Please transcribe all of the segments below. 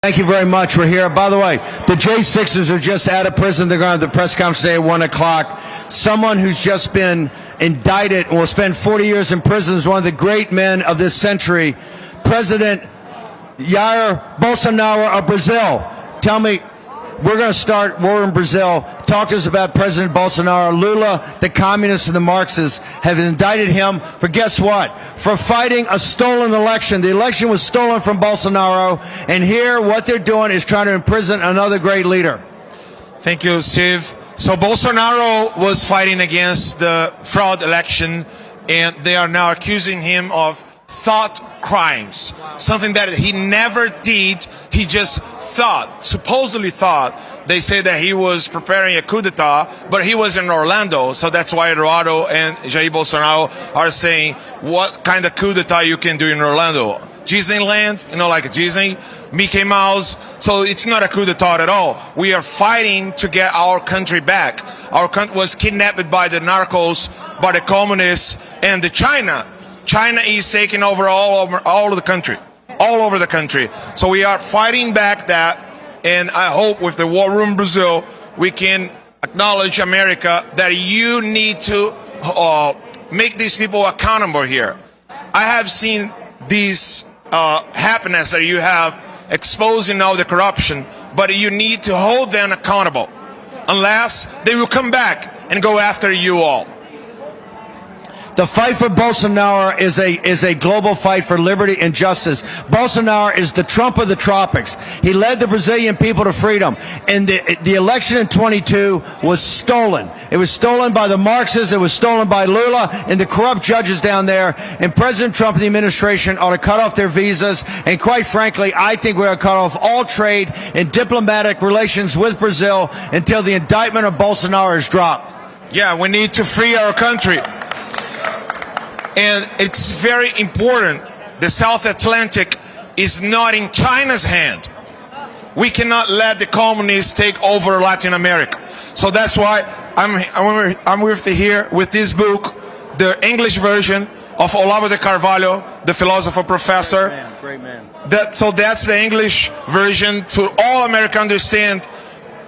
Thank you very much. We're here. By the way, the J6ers are just out of prison. They're going to have the press conference today at 1 o'clock. Someone who's just been indicted and will spend 40 years in prison is one of the great men of this century, President Jair Bolsonaro of Brazil. Tell me, we're going to start war in Brazil. Talk to us about President Bolsonaro. Lula, the communists and the Marxists have indicted him for, guess what? For fighting a stolen election. The election was stolen from Bolsonaro, and here what they're doing is trying to imprison another great leader. Thank you, Steve. So Bolsonaro was fighting against the fraud election, and they are now accusing him of thought crimes, something that he never did. He just thought, supposedly thought. They say that he was preparing a coup d'etat, but he was in Orlando, so that's why Eduardo and Jair Bolsonaro are saying, what kind of coup d'etat you can do in Orlando? Disneyland, you know, like Disney, Mickey Mouse. So it's not a coup d'etat at all. We are fighting to get our country back. Our country was kidnapped by the narcos, by the communists, and the China. China is taking over all of the country, all over the country. So we are fighting back that, and I hope with the war room Brazil, we can acknowledge America that you need to make these people accountable here. I have seen this happiness that you have exposing all the corruption, but you need to hold them accountable, unless they will come back and go after you all. The fight for Bolsonaro is a global fight for liberty and justice. Bolsonaro is the Trump of the tropics. He led the Brazilian people to freedom. And the election in 22 was stolen. It was stolen by the Marxists. It was stolen by Lula and the corrupt judges down there. And President Trump and the administration ought to cut off their visas. And quite frankly, I think we're going to cut off all trade and diplomatic relations with Brazil until the indictment of Bolsonaro is dropped. Yeah, we need to free our country. And it's very important. The South Atlantic is not in China's hand. We cannot let the communists take over Latin America. So that's why I'm with here with this book, the English version of Olavo de Carvalho, the philosopher professor. Great man. So that's the English version for all America understand.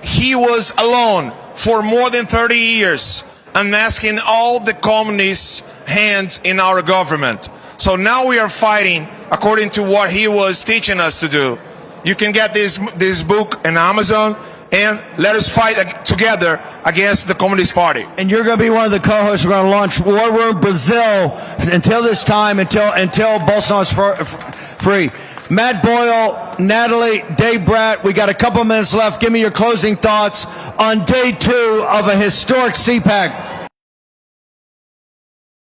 He was alone for more than 30 years, unmasking all the communists' hands in our government. So now we are fighting according to what he was teaching us to do. You can get this book on Amazon, and let us fight together against the Communist Party. And you're going to be one of the co-hosts. We're going to launch War Room Brazil until this time, until Bolsonaro's free. Matt Boyle, Natalie, Dave Bratt, we got a couple minutes left. Give me your closing thoughts on day 2 of a historic Cpac.